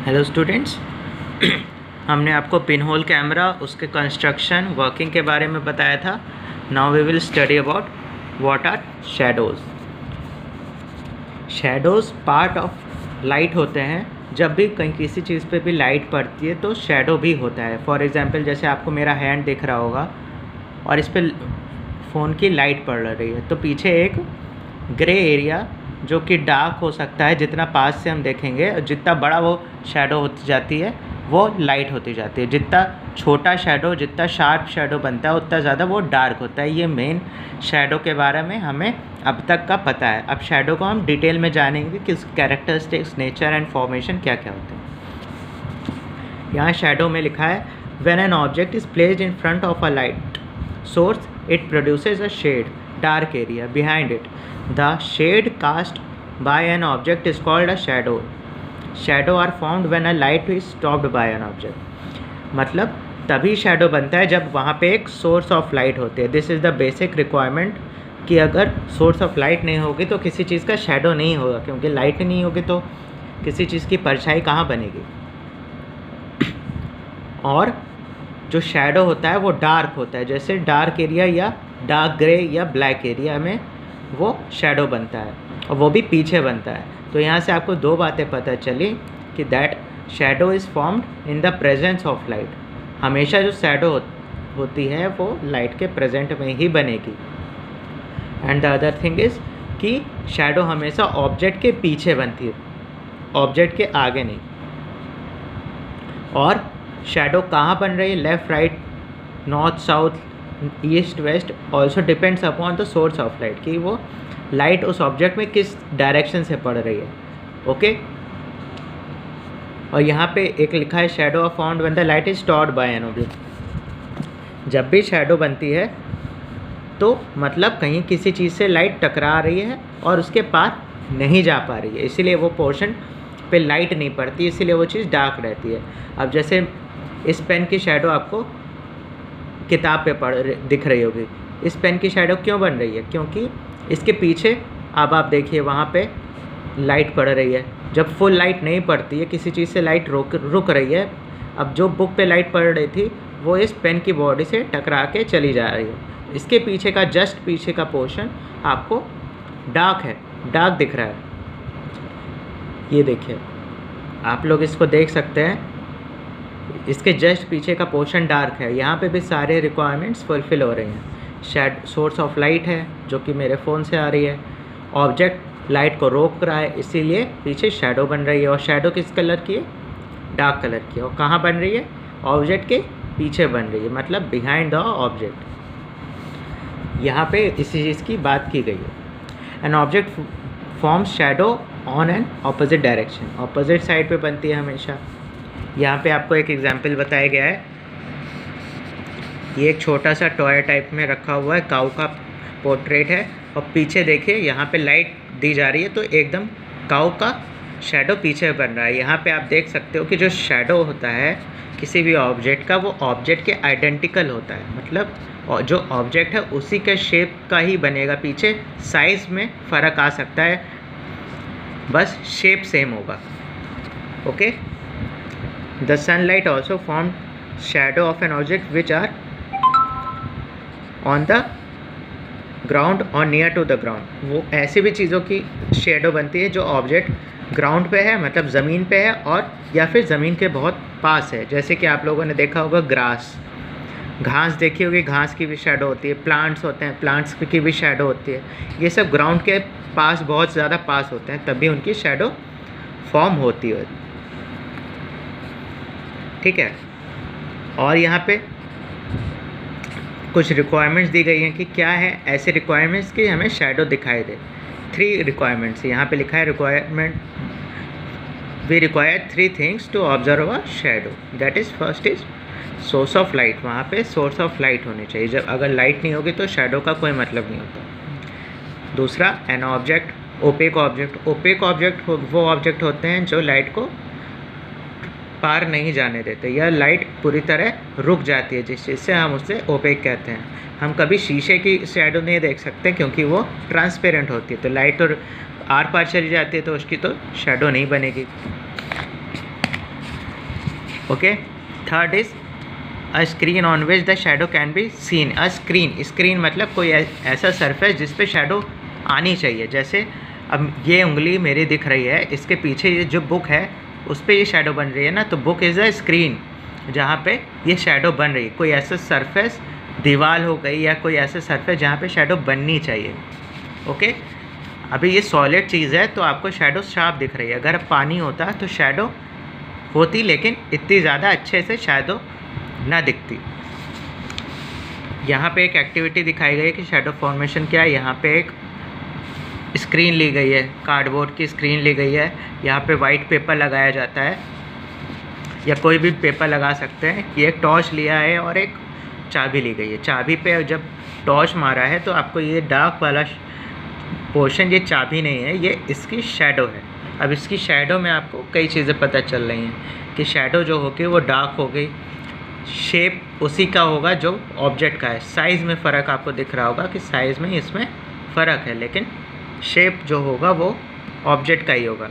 Hello students. हमने आपको pin hole camera, उसके कंस्ट्रक्शन, वर्किंग के बारे में बताया था। Now we will study about what are shadows. Shadows part of light होते हैं। जब भी कहीं किसी चीज़ पे भी लाइट पड़ती है तो शैडो भी होता है। फॉर एग्ज़ाम्पल जैसे आपको मेरा हैंड दिख रहा होगा और इस पर फ़ोन की लाइट पड़ रही है तो पीछे एक ग्रे एरिया जो कि डार्क हो सकता है, जितना पास से हम देखेंगे जितना बड़ा वो शैडो होती जाती है वो लाइट होती जाती है। जितना छोटा शैडो, जितना शार्प शैडो बनता है उतना ज़्यादा वो डार्क होता है। ये मेन शैडो के बारे में हमें अब तक का पता है। अब शैडो को हम डिटेल में जानेंगे कि कैरेक्टरिस्टिक्स, नेचर एंड फॉर्मेशन क्या क्या होते हैं। यहाँ शैडो में लिखा है when an object is placed in front of a light source it produces a shade dark area behind it. The shade cast by an object is called a shadow. Shadow are formed when a light is stopped by an object. मतलब तभी shadow बनता है जब वहाँ पे एक source of light होती है। This is the basic requirement कि अगर सोर्स ऑफ लाइट नहीं होगी तो किसी चीज़ का शैडो नहीं होगा, क्योंकि लाइट नहीं होगी तो किसी चीज़ की परछाई कहाँ बनेगी। और जो शैडो होता है वो डार्क होता है, जैसे डार्क एरिया या डार्क ग्रे या ब्लैक एरिया में वो शैडो बनता है और वो भी पीछे बनता है। तो यहाँ से आपको दो बातें पता चली कि that shadow is formed in the presence of light. हमेशा जो शैडो होती है वो लाइट के प्रेजेंट में ही बनेगी। And the other thing is कि शैडो हमेशा ऑब्जेक्ट के पीछे बनती है, ऑब्जेक्ट के आगे नहीं। और शैडो कहाँ बन रही है, left, right, north, south, east, west, also depends upon the source of light कि वो लाइट उस ऑब्जेक्ट में किस डायरेक्शन से पड़ रही है। ओके। और यहाँ पे एक लिखा है shadow are found when the light is stored by an object. जब भी शैडो बनती है तो मतलब कहीं किसी चीज़ से लाइट टकरा रही है और उसके पार नहीं जा पा रही है, इसीलिए वो पोर्शन पे लाइट नहीं पड़ती, इसीलिए वो चीज़ डार्क रहती है। अब जैसे इस पेन की शैडो आपको किताब पे दिख रही होगी। इस पेन की शैडो क्यों बन रही है, क्योंकि इसके पीछे अब आप देखिए वहाँ पे लाइट पड़ रही है। जब फुल लाइट नहीं पड़ती है, किसी चीज़ से लाइट रुक रही है, अब जो बुक पे लाइट पड़ रही थी वो इस पेन की बॉडी से टकरा के चली जा रही है। इसके पीछे का जस्ट पीछे का पोर्शन आपको डार्क है, डार्क दिख रहा है। ये देखिए, आप लोग इसको देख सकते हैं, इसके जस्ट पीछे का पोर्शन डार्क है। यहाँ पे भी सारे रिक्वायरमेंट्स फुलफ़िल हो रही हैं। सोर्स ऑफ लाइट है जो कि मेरे फ़ोन से आ रही है, ऑब्जेक्ट लाइट को रोक रहा है, इसीलिए पीछे शैडो बन रही है। और शैडो किस कलर की है, डार्क कलर की है। और कहाँ बन रही है, ऑब्जेक्ट के पीछे बन रही है, मतलब बिहाइंड द ऑब्जेक्ट। यहाँ पे इसी चीज़ की बात की गई है। An object forms shadow on an opposite direction, opposite side पे बनती है हमेशा। यहाँ पे आपको एक एग्जांपल बताया गया है। ये एक छोटा सा टॉय टाइप में रखा हुआ है, काऊ का पोर्ट्रेट है, और पीछे देखिए यहाँ पे लाइट दी जा रही है तो एकदम काऊ का शैडो पीछे बन रहा है। यहाँ पे आप देख सकते हो कि जो शैडो होता है किसी भी ऑब्जेक्ट का, वो ऑब्जेक्ट के आइडेंटिकल होता है, मतलब जो ऑब्जेक्ट है उसी के शेप का ही बनेगा। पीछे साइज़ में फ़र्क आ सकता है, बस शेप सेम होगा। Okay. The sunlight also formed shadow of an object which are on the ground or near to the ground. वो ऐसी भी चीज़ों की शेडो बनती है जो ऑब्जेक्ट ग्राउंड पे है, मतलब ज़मीन पे है, और या फिर ज़मीन के बहुत पास है। जैसे कि आप लोगों ने देखा होगा ग्रास, घास देखी होगी, घास की भी शेडो होती है। प्लांट्स होते हैं, प्लांट्स की भी शेडो होती है। ये सब ग्राउंड के पास, बहुत ज़्यादा पास होते हैं, तभी उनकी शेडो फॉर्म होती है। ठीक है। और यहाँ पे कुछ रिक्वायरमेंट्स दी गई हैं कि क्या है ऐसे रिक्वायरमेंट्स कि हमें शैडो दिखाई दे। 3 रिक्वायरमेंट्स यहाँ पे लिखा है। Requirement, we require 3 things to observe a shadow. That is, first is source of light. वहाँ पे सोर्स ऑफ लाइट होनी चाहिए। जब अगर लाइट नहीं होगी तो शैडो का कोई मतलब नहीं होता। दूसरा, an object, opaque object. Opaque object वो ऑब्जेक्ट होते हैं जो लाइट को पार नहीं जाने देते, या लाइट पूरी तरह रुक जाती है, जिस चीज़ से हम उसे ओपेक कहते हैं। हम कभी शीशे की शैडो नहीं देख सकते क्योंकि वो ट्रांसपेरेंट होती है, तो लाइट और आर पार चली जाती है तो उसकी तो शैडो नहीं बनेगी। Okay. Third is a screen on which the shadow can be seen. A screen मतलब कोई ऐसा सरफेस जिस पे शेडो आनी चाहिए। जैसे अब ये उंगली मेरी दिख रही है, इसके पीछे ये जो बुक है उस पर ये शेडो बन रही है ना, तो बुक इज़ अ स्क्रीन जहाँ पे ये शेडो बन रही है। कोई ऐसा सरफेस, दीवार हो गई या कोई ऐसा सरफेस जहाँ पे शेडो बननी चाहिए। ओके। अभी ये सॉलिड चीज़ है तो आपको शेडो शार्प दिख रही है। अगर पानी होता तो शेडो होती लेकिन इतनी ज़्यादा अच्छे से शेडो ना दिखती। यहाँ पे एक एक्टिविटी दिखाई गई है कि शेडो फॉर्मेशन क्या है। यहाँ पे एक स्क्रीन ली गई है, कार्डबोर्ड की स्क्रीन ली गई है। यहाँ पे वाइट पेपर लगाया जाता है या कोई भी पेपर लगा सकते हैं। ये एक टॉर्च लिया है और एक चाबी ली गई है। चाबी पे जब टॉर्च मारा है तो आपको ये डार्क वाला पोर्शन, ये चाबी नहीं है, ये इसकी शेडो है। अब इसकी शेडो में आपको कई चीज़ें पता चल रही हैं कि शेडो जो होगी वो डार्क हो गई, शेप उसी का होगा जो ऑब्जेक्ट का है। साइज़ में फ़र्क आपको दिख रहा होगा कि साइज़ में इसमें फ़र्क है, लेकिन शेप जो होगा वो ऑब्जेक्ट का ही होगा।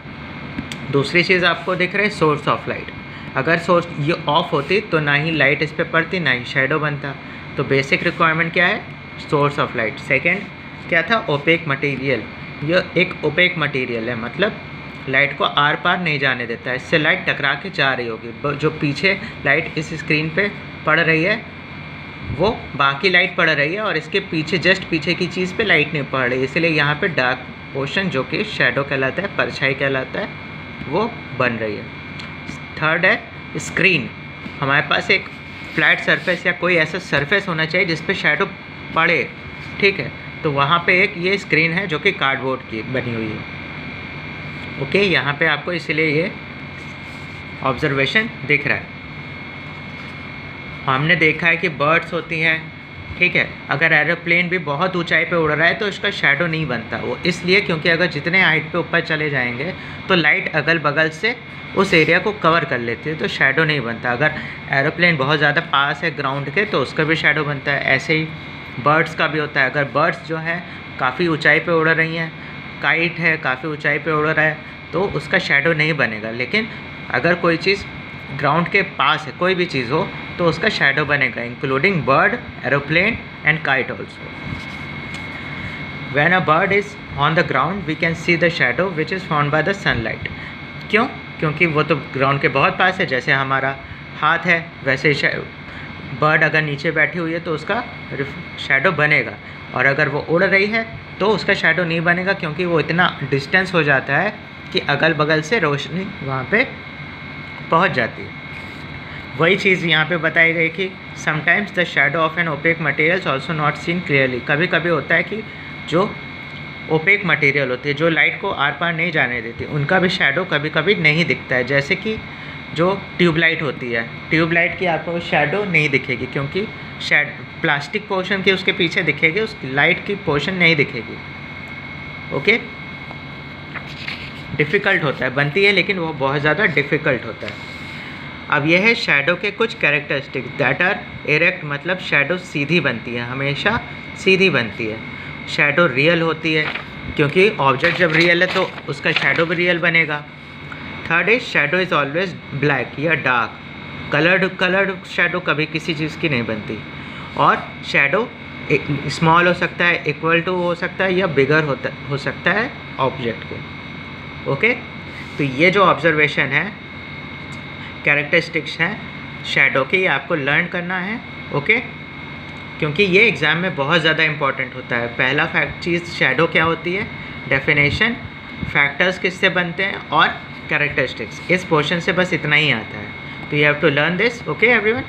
दूसरी चीज़ आपको दिख रही है सोर्स ऑफ लाइट। अगर सोर्स ये ऑफ होती तो ना ही लाइट इस पर पड़ती ना ही शेडो बनता। तो बेसिक रिक्वायरमेंट क्या है? Source of light. सेकेंड क्या था? Opaque material. ये एक ओपेक मटेरियल है, मतलब लाइट को आर पार नहीं जाने देता है। इससे लाइट टकरा के जा रही होगी। जो पीछे लाइट इस स्क्रीन पे पड़ रही है वो बाकी लाइट पड़ रही है और इसके पीछे जस्ट पीछे की चीज़ पे लाइट नहीं पड़ रही, इसलिए यहाँ पे डार्क पोर्शन जो कि शेडो कहलाता है, परछाई कहलाता है, वो बन रही है। थर्ड है स्क्रीन। हमारे पास एक फ्लैट सरफेस या कोई ऐसा सरफेस होना चाहिए जिस पे शेडो पड़े, ठीक है। तो वहाँ पे एक ये स्क्रीन है जो कि कार्डबोर्ड की बनी हुई है। ओके, यहाँ पे आपको इसलिए ये ऑब्जर्वेशन दिख रहा है। हमने देखा है कि बर्ड्स होती हैं, ठीक है। अगर एरोप्लेन भी बहुत ऊंचाई पे उड़ रहा है तो इसका शेडो नहीं बनता। वो इसलिए क्योंकि अगर जितने हाइट पे ऊपर चले जाएंगे तो लाइट अगल बगल से उस एरिया को कवर कर लेती है, तो शेडो नहीं बनता। अगर एरोप्लेन बहुत ज़्यादा पास है ग्राउंड के तो उसका भी शेडो बनता है। ऐसे ही बर्ड्स का भी होता है। अगर बर्ड्स जो है काफ़ी ऊंचाई पे उड़ रही हैं, काइट है काफ़ी ऊंचाई पे उड़ रहा है, तो उसका शेडो नहीं बनेगा। लेकिन अगर कोई चीज़ ग्राउंड के पास है, कोई भी चीज़ हो, तो उसका शेडो बनेगा, including bird, aeroplane and kite also. When a bird is on the ground we can see the shadow which is found by the sunlight. क्यों? क्योंकि वो तो ग्राउंड के बहुत पास है। जैसे हमारा हाथ है वैसे बर्ड अगर नीचे बैठी हुई है तो उसका शेडो बनेगा, और अगर वो उड़ रही है तो उसका शेडो नहीं बनेगा, क्योंकि वो इतना डिस्टेंस हो जाता है कि अगल बगल से रोशनी वहाँ पे पहुँच जाती है। वही चीज़ यहाँ पे बताई गई कि sometimes the shadow of an opaque materials also not seen clearly. कभी कभी होता है कि जो ओपेक मटेरियल होती है, जो लाइट को आर पार नहीं जाने देती, उनका भी शेडो कभी कभी नहीं दिखता है। जैसे कि जो ट्यूबलाइट होती है, ट्यूबलाइट की आपको शेडो नहीं दिखेगी, क्योंकि प्लास्टिक पोर्शन की उसके पीछे दिखेगी, उस लाइट की पोर्शन नहीं दिखेगी। ओके, डिफ़िकल्ट होता है, बनती है लेकिन वो बहुत ज़्यादा डिफ़िकल्ट होता है। अब यह है शेडो के कुछ कैरेक्टरिस्टिक दैट आर इरेक्ट, मतलब शेडो सीधी बनती है, हमेशा सीधी बनती है। शेडो रियल होती है, क्योंकि ऑब्जेक्ट जब रियल है तो उसका शेडो भी रियल बनेगा। Third is shadow is always black या डार्क। कलर्ड शेडो कभी किसी चीज़ की नहीं बनती। और शेडो स्मॉल हो सकता है, इक्वल टू हो सकता है, या बिगर हो सकता है ऑब्जेक्ट के। ओके, तो ये जो ऑब्जर्वेशन है, कैरेक्टरिस्टिक्स हैं शेडो के, ये आपको लर्न करना है। ओके, क्योंकि ये एग्ज़ाम में बहुत ज़्यादा इंपॉर्टेंट होता है। पहला चीज़ शेडो क्या होती है, डेफिनेशन, फैक्टर्स किससे बनते हैं, और कैरेक्टरिस्टिक्स। इस पोर्शन से बस इतना ही आता है, तो you have to learn this. Okay everyone,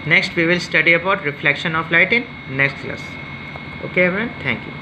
next we will study about reflection of light in next class. Okay everyone, thank you.